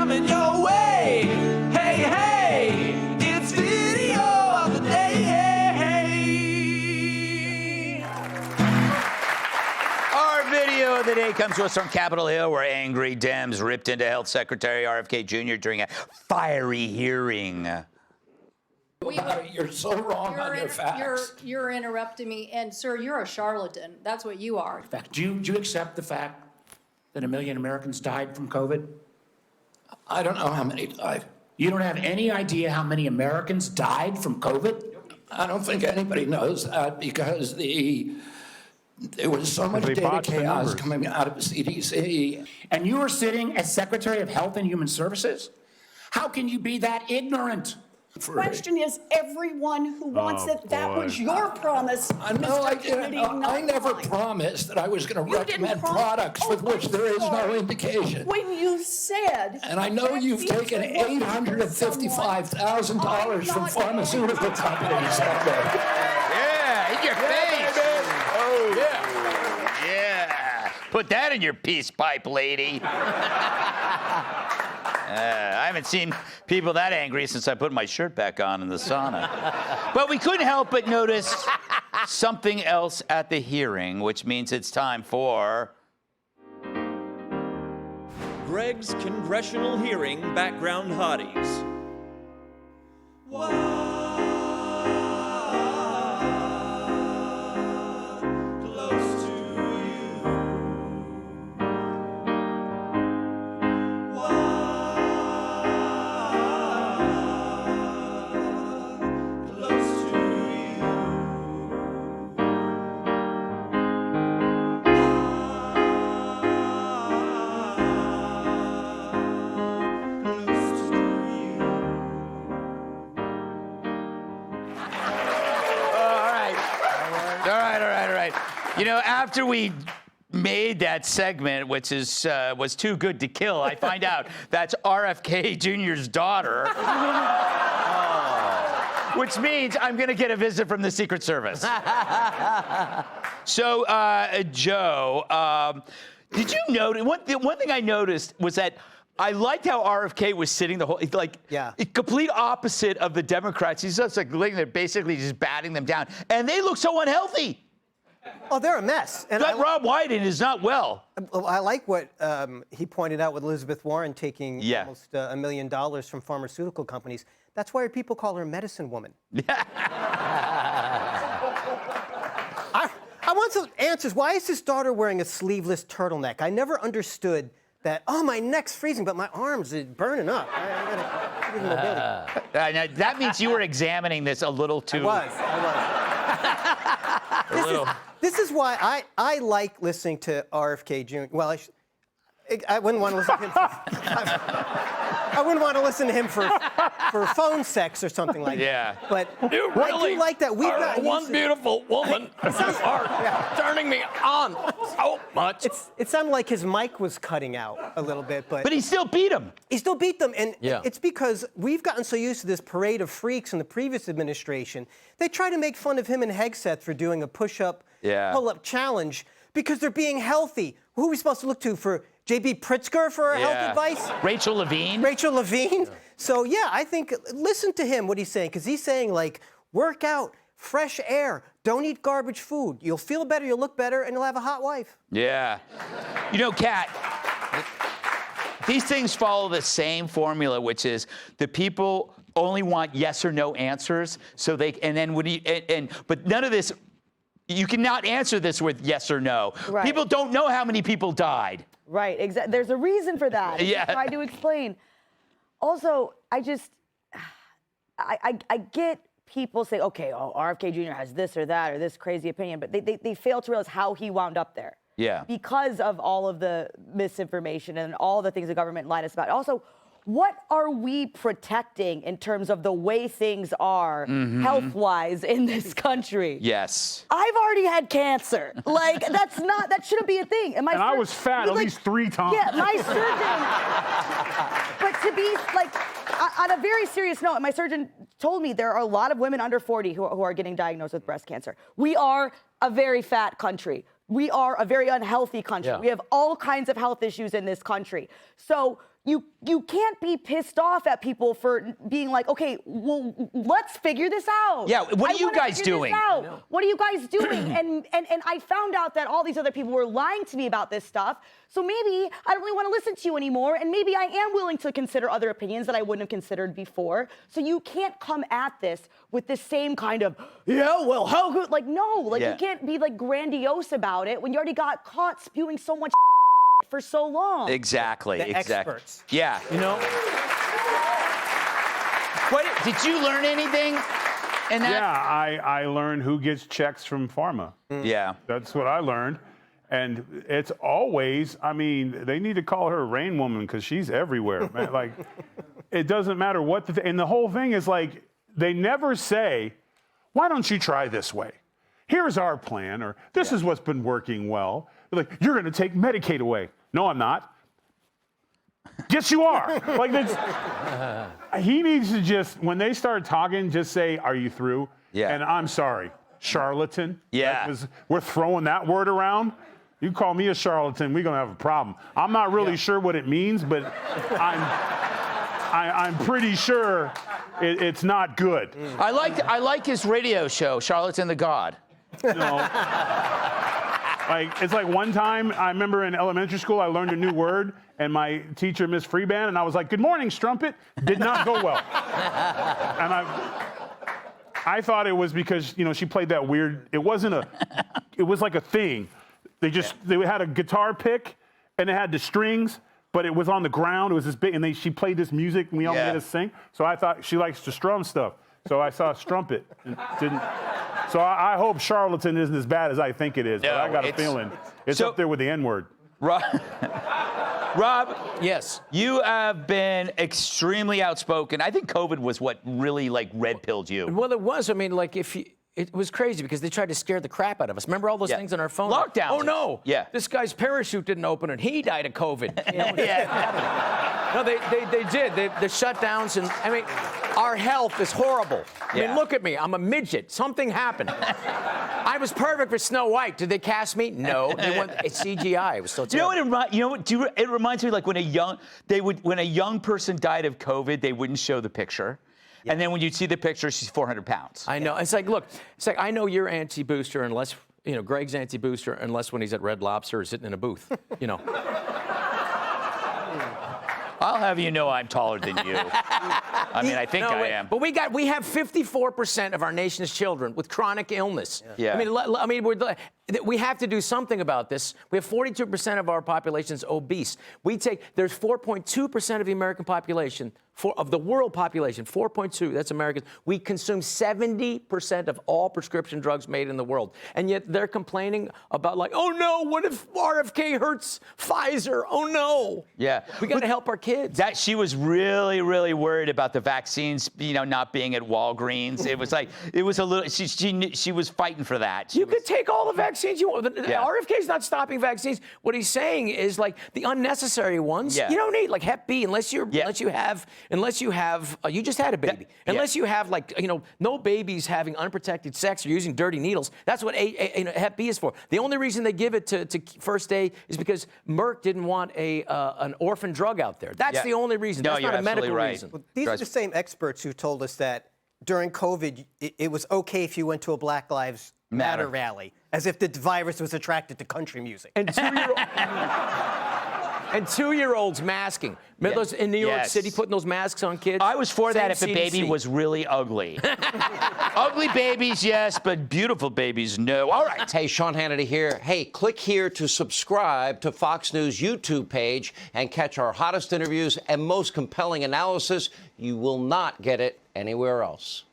coming your way. Hey, hey, it's video of the day. Our video of the day comes to us from Capitol Hill, where angry Dems ripped into Health Secretary RFK Jr. during a fiery hearing. You're so wrong on your facts. You're interrupting me, and sir, you're a charlatan. That's what you are. In fact, do you accept the fact that 1 million Americans died from COVID? I don't know how many died. You don't have any idea how many Americans died from COVID? I don't think anybody knows that because there was so much data chaos coming out of the CDC. And you were sitting as Secretary of Health and Human Services? How can you be that ignorant? The question is, everyone who wants it, that was your promise. No, I didn't. I never promised that I was going to recommend products with which there is no indication. When you said... And I know you've taken $855,000 from pharmaceutical companies. Yeah, in your face. Oh, yeah. Yeah. Put that in your peace pipe, lady. I haven't seen people that angry since I put my shirt back on in the sauna. But we couldn't help but notice something else at the hearing, which means it's time for... Greg's congressional hearing background hotties. You know, after we made that segment, which is was too good to kill, I find out that's RFK Jr.'s daughter. Which means I'm going to get a visit from the Secret Service. So, Joe, did you notice, one thing I noticed was that I liked how RFK was sitting the whole, like, complete opposite of the Democrats. He's just like, they're basically just batting them down. And they look so unhealthy. Oh, they're a mess. And that Rob Wyden is not well. I like what he pointed out with Elizabeth Warren taking almost $1 million from pharmaceutical companies. That's why people call her medicine woman. I want some answers. Why is his daughter wearing a sleeveless turtleneck? I never understood that. Oh, my neck's freezing, but my arms are burning up. I gotta now, that means you were examining this a little too. I was. This is why I like listening to RFK Jr. Well, I wouldn't want to listen to him. I wouldn't want to listen to him for phone sex or something like that. But you really I do like that. We've got one beautiful woman are turning me on so much. It sounded like his mic was cutting out a little bit, but he still beat him. He still beat them, and it's because we've gotten so used to this parade of freaks in the previous administration. They try to make fun of him and Hegseth for doing a push-up, pull-up challenge because they're being healthy. Who are we supposed to look to for J.B. Pritzker for health advice? Rachel Levine. Rachel Levine. Yeah. So, I think, listen to him, what he's saying, because he's saying, like, work out, fresh air, don't eat garbage food. You'll feel better, you'll look better, and you'll have a hot wife. Yeah. You know, Kat, these things follow the same formula, which is the people only want yes or no answers, so they, and then when you, but none of this, you cannot answer this with yes or no. Right. People don't know how many people died. Right, exactly. There's a reason for that. Yeah. I try to explain. Also, I get people say, okay, RFK Jr. has this or that or this crazy opinion, but they fail to realize how he wound up there. Yeah. Because of all of the misinformation and all the things the government lied us about. Also, what are we protecting in terms of the way things are health-wise in this country? Yes. I've already had cancer. Like, that shouldn't be a thing. And I was fat at least 3 times. Yeah, my surgeon. But to be, like, on a very serious note, my surgeon told me there are a lot of women under 40 who are getting diagnosed with breast cancer. We are a very fat country. we are a very unhealthy country. Yeah. We have all kinds of health issues in this country. So you can't be pissed off at people for being like, okay, well, let's figure this out. Yeah, what are you guys doing? What are you guys doing? and I found out that all these other people were lying to me about this stuff. So maybe I don't really want to listen to you anymore, and maybe I am willing to consider other opinions that I wouldn't have considered before. So you can't come at this with the same kind of, yeah, well, how good? Like, no, like you can't be like grandiose about it when you already got caught spewing so much for so long. Exactly. The exactly. experts. Yeah. You know? What did you learn anything in that? Yeah, I learned who gets checks from pharma. Yeah. That's what I learned. And it's always, I mean, they need to call her Rain Woman because she's everywhere, man. Like, it doesn't matter what and the whole thing is like, they never say, why don't you try this way? Here's our plan, or this is what's been working well. They're like, you're going to take Medicaid away. No, I'm not. Yes, you are. Like, he needs to just, when they start talking, just say, are you through? Yeah. And I'm sorry, charlatan. Yeah. Because we're throwing that word around. You call me a charlatan, we're going to have a problem. I'm not really sure what it means, but I'm pretty sure it's not good. I like his radio show, Charlatan the God. No. Like, it's like one time, I remember in elementary school, I learned a new word, and my teacher, Miss Freeband, and I was like, good morning, strumpet. Did not go well. And I thought it was because, you know, she played that weird, it was like a thing. They had a guitar pick, and it had the strings, but it was on the ground. It was this big, and she played this music, and we all made us sing. So I thought she likes to strum stuff. So I saw strumpet, and didn't. So I hope charlatan isn't as bad as I think it is, but I got a feeling it's up there with the N-word. Rob, Yes. you have been extremely outspoken. I think COVID was what really like red pilled you. Well, it was. I mean, like, it was crazy because they tried to scare the crap out of us. Remember all those things on our phone? Lockdowns. Oh, no. Yeah. This guy's parachute didn't open and he died of COVID. You know, No, they did. The shutdowns, and I mean, our health is horrible. I mean, look at me. I'm a midget. Something happened. I was perfect for Snow White. Did they cast me? No. It's CGI. It was still terrible. It reminds me like when a young person died of COVID, they wouldn't show the picture. Yeah. And then when you'd see the picture, she's 400 pounds. I know. It's like, look, I know you're anti-booster unless, you know, Greg's anti-booster unless when he's at Red Lobster or sitting in a booth, you know. I'll have you know I'm taller than you. I mean, I think I am. But we have 54% of our nation's children with chronic illness. Yeah. I mean, we have to do something about this. We have 42% of our population is obese. There's 4.2% of the American population, of the world population, 4.2, that's Americans. We consume 70% of all prescription drugs made in the world. And yet they're complaining about like, oh no, what if RFK hurts Pfizer? Oh no. Yeah. We got to help our kids. She was really, really worried about the vaccines, you know, not being at Walgreens. It was like, it was a little, she was fighting for that. You could take all the vaccines you want. RFK's not stopping vaccines. What he's saying is like the unnecessary ones. You don't need like Hep B unless you have, you just had a baby. Unless you have like, you know, no babies having unprotected sex or using dirty needles. That's what Hep B is for. The only reason they give it to First Aid is because Merck didn't want an orphan drug out there. That's the only reason. That's not a medical reason. Well, these are the same experts who told us that during COVID, it was okay if you went to a Black Lives Matter rally, as if the virus was attracted to country music. And two-year-olds masking. Remember those in New York City putting those masks on kids? I was for that if the baby was really ugly. Ugly babies, yes, but beautiful babies, no. All right. Hey, Sean Hannity here. Hey, click here to subscribe to Fox News YouTube page and catch our hottest interviews and most compelling analysis. You will not get it anywhere else.